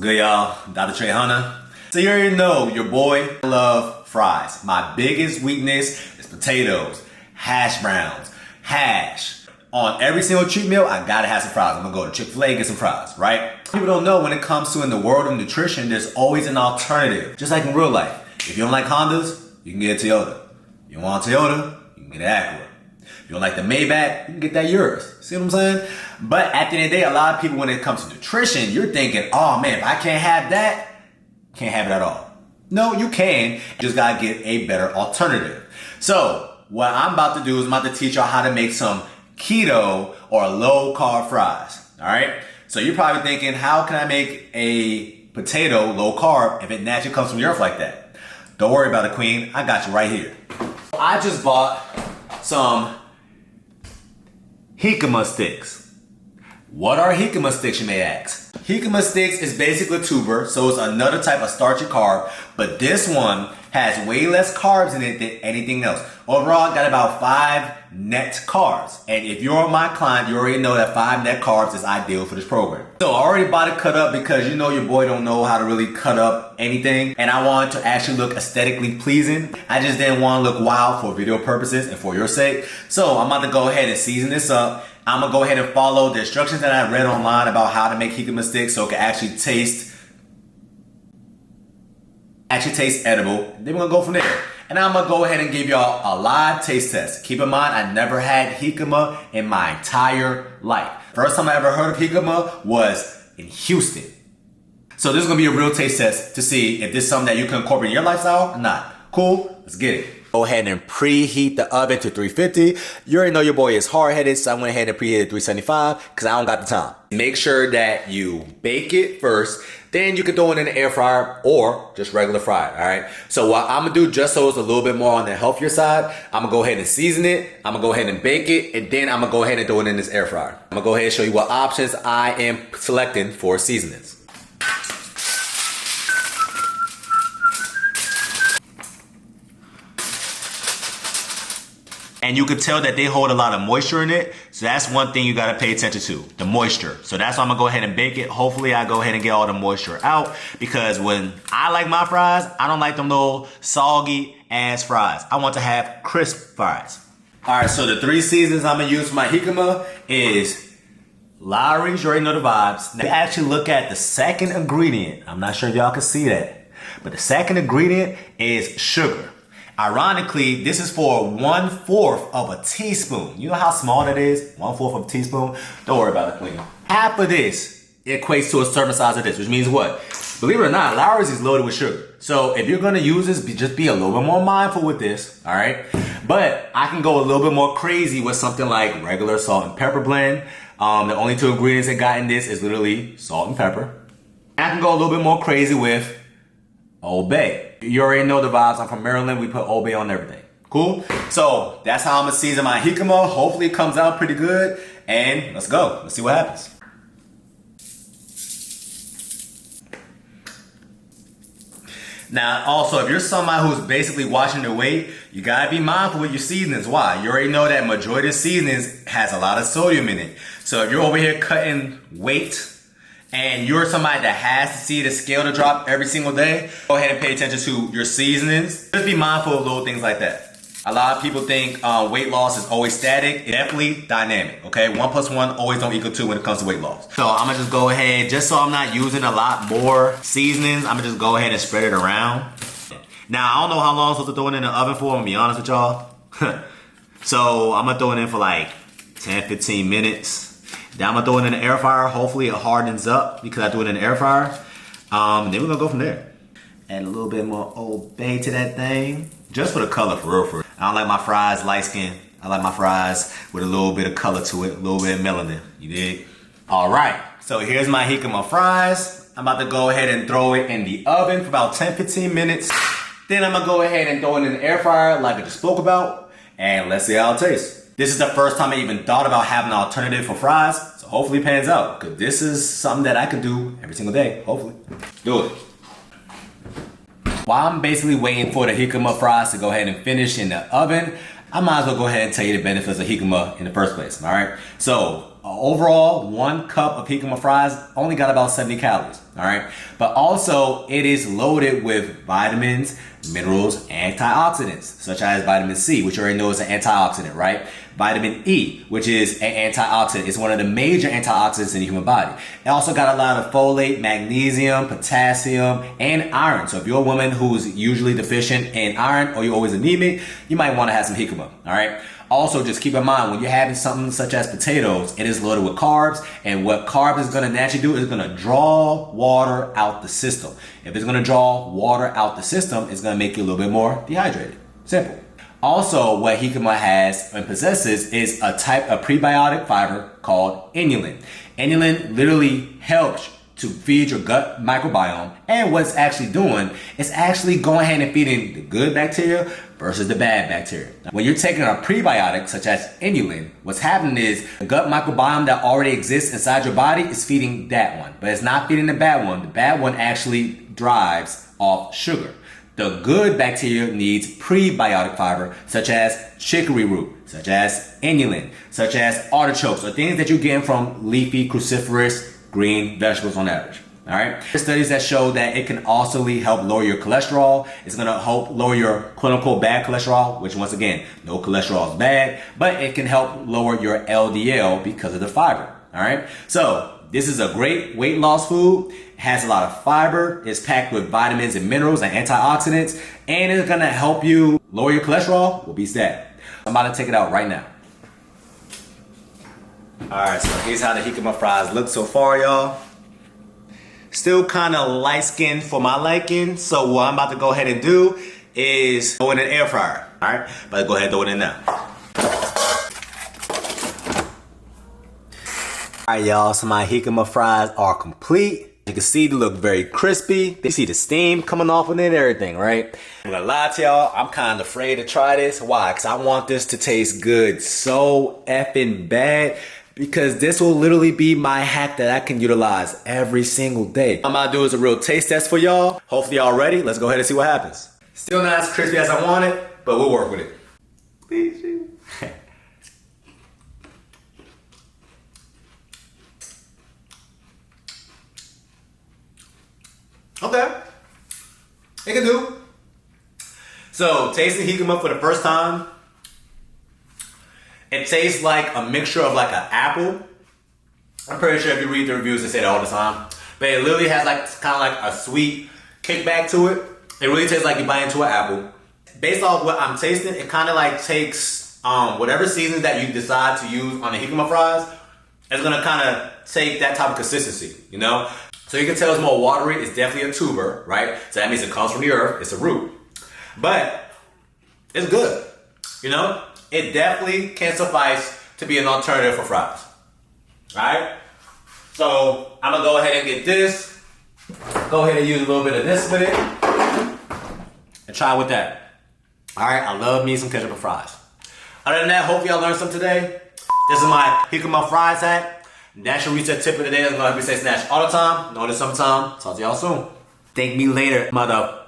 good, y'all? Dr.Trehunna. So you already know your boy love fries. My biggest weakness is potatoes, hash browns, hash. On every single cheat meal, I gotta have some fries. I'm gonna go to Chick-fil-A and get some fries, right? People don't know when it comes to in the world of nutrition, there's always an alternative. Just like in real life. If you don't like Hondas, you can get a Toyota. If you want a Toyota, you can get an Acura. If you don't like the Maybach, you can get that Urus. See what I'm saying? But at the end of the day, a lot of people, when it comes to nutrition, you're thinking, oh man, if I can't have that, can't have it at all. No, you can. You just gotta get a better alternative. So what I'm about to do is I'm about to teach y'all how to make some keto or low carb fries. All right. So you're probably thinking, how can I make a potato low carb if it naturally comes from the earth like that? Don't worry about it, queen. I got you right here. I just bought some jicama sticks. What are jicama sticks, you may ask? Jicama sticks is basically a tuber, so it's another type of starchy carb, but this one has way less carbs in it than anything else. Overall, I got about 5 net carbs. And if you're my client, you already know that 5 net carbs is ideal for this program. So I already bought it cut up because you know your boy don't know how to really cut up anything. And I wanted to actually look aesthetically pleasing. I just didn't want to look wild for video purposes and for your sake. So I'm about to go ahead and season this up. I'm gonna go ahead and follow the instructions that I read online about how to make jicama sticks so it can actually taste edible. Then we're gonna go from there. And I'm gonna go ahead and give y'all a live taste test. Keep in mind, I never had jicama in my entire life. First time I ever heard of jicama was in Houston. So this is gonna be a real taste test to see if this is something that you can incorporate in your lifestyle or not. Cool, let's get it. Go ahead and preheat the oven to 350. You already know your boy is hard-headed, so I went ahead and preheated 375 because I don't got the time. Make sure that you bake it first, then you can throw it in the air fryer or just regular fried, all right? So what I'm gonna do, just so it's a little bit more on the healthier side, I'm gonna go ahead and season it, I'm gonna go ahead and bake it, and then I'm gonna go ahead and throw it in this air fryer. I'm gonna go ahead and show you what options I am selecting for seasonings. And you can tell that they hold a lot of moisture in it. So that's one thing you gotta pay attention to, the moisture. So that's why I'm gonna go ahead and bake it. Hopefully I go ahead and get all the moisture out because when I like my fries, I don't like them little soggy ass fries. I want to have crisp fries. All right, so the 3 seasonings I'm gonna use for my jicama is Lowry's, you already know the vibes. Now, actually look at the second ingredient. I'm not sure if y'all can see that, but the second ingredient is sugar. Ironically, this is for 1/4 of a teaspoon. You know how small that is? 1/4 of a teaspoon? Don't worry about it, queen. Half of this equates to a serving size of this, which means what? Believe it or not, Lowry's is loaded with sugar. So if you're gonna use this, just be a little bit more mindful with this, all right? But I can go a little bit more crazy with something like regular salt and pepper blend. The only 2 ingredients that got in this is literally salt and pepper. I can go a little bit more crazy with Old Bay. You already know the vibes. I'm from Maryland. We put Old Bay on everything. Cool? So that's how I'm gonna season my jicama. Hopefully it comes out pretty good. And let's go. Let's see what happens. Now, also, if you're somebody who's basically watching their weight, you gotta be mindful with your seasonings. Why? You already know that majority of seasonings has a lot of sodium in it. So if you're over here cutting weight, and you're somebody that has to see the scale to drop every single day, go ahead and pay attention to your seasonings. Just be mindful of little things like that. A lot of people think weight loss is always static. It's definitely dynamic, okay? 1 + 1 always don't equal 2 when it comes to weight loss. So I'm gonna just go ahead, just so I'm not using a lot more seasonings, I'm gonna just go ahead and spread it around. Now, I don't know how long I'm supposed to throw it in the oven for, I'm gonna be honest with y'all. So I'm gonna throw it in for like 10, 15 minutes. Then I'm gonna throw it in the air fryer. Hopefully it hardens up because I threw it in the air fryer. Then we're gonna go from there. Add a little bit more Old Bay to that thing. Just for the color, for real. I don't like my fries light skin. I like my fries with a little bit of color to it, a little bit of melanin. You dig? All right, so here's my jicama fries. I'm about to go ahead and throw it in the oven for about 10, 15 minutes. Then I'm gonna go ahead and throw it in the air fryer like I just spoke about. And let's see how it tastes. This is the first time I even thought about having an alternative for fries, so hopefully it pans out, because this is something that I can do every single day, hopefully. Do it. While I'm basically waiting for the jicama fries to go ahead and finish in the oven, I might as well go ahead and tell you the benefits of jicama in the first place, all right? So overall, 1 cup of jicama fries only got about 70 calories, all right? But also, it is loaded with vitamins, minerals, antioxidants, such as vitamin C, which you already know is an antioxidant, right? Vitamin E, which is an antioxidant. It's one of the major antioxidants in the human body. It also got a lot of folate, magnesium, potassium, and iron. So if you're a woman who's usually deficient in iron or you're always anemic, you might want to have some jicama, all right? Also, just keep in mind, when you're having something such as potatoes, it is loaded with carbs, and what carbs is going to naturally do is going to draw water out the system. If it's going to draw water out the system, it's going to make you a little bit more dehydrated. Simple. Also, what jicama has and possesses is a type of prebiotic fiber called inulin. Inulin literally helps to feed your gut microbiome, and what it's actually doing is actually going ahead and feeding the good bacteria versus the bad bacteria. When you're taking a prebiotic such as inulin, what's happening is the gut microbiome that already exists inside your body is feeding that one, but it's not feeding the bad one. The bad one actually drives off sugar. The good bacteria needs prebiotic fiber such as chicory root, such as inulin, such as artichokes, or things that you're getting from leafy cruciferous green vegetables on average. All right. There's studies that show that it can also help lower your cholesterol. It's going to help lower your quote unquote bad cholesterol, which once again, no cholesterol is bad, but it can help lower your LDL because of the fiber. All right. So this is a great weight loss food. It has a lot of fiber. It's packed with vitamins and minerals and antioxidants, and it's going to help you lower your cholesterol. We'll beat that. I'm about to take it out right now. Alright, so here's how the jicama fries look so far, y'all. Still kind of light-skinned for my liking, so what I'm about to go ahead and do is throw it in an air fryer. Alright, but go ahead and throw it in now. Alright, y'all, so my jicama fries are complete. You can see they look very crispy. You see the steam coming off of it and everything, right? I'm gonna lie to y'all, I'm kind of afraid to try this. Why? Because I want this to taste good so effing bad. Because this will literally be my hack that I can utilize every single day. What I'm about to do is a real taste test for y'all. Hopefully y'all ready. Let's go ahead and see what happens. Still not as crispy as I want it, but we'll work with it. Please. Okay. It can do. So, tasting jicama for the first time. It tastes like a mixture of like an apple. I'm pretty sure if you read the reviews, they say that all the time. But it literally has like kind of like a sweet kickback to it. It really tastes like you bite into an apple. Based off what I'm tasting, it kind of like takes whatever seasoning that you decide to use on the jicama fries. It's gonna kind of take that type of consistency, you know? So you can tell it's more watery. It's definitely a tuber, right? So that means it comes from the earth. It's a root. But it's good, you know? It definitely can suffice to be an alternative for fries. Alright? So I'm gonna go ahead and get this. Go ahead and use a little bit of this with it. And try with that. Alright, I love me some ketchup and fries. Other than that, hope y'all learned something today. This is my jicama fries hack. Natural reset tip of the day that's gonna help you stay snatched all the time. Know this sometime. Talk to y'all soon. Thank me later, mother.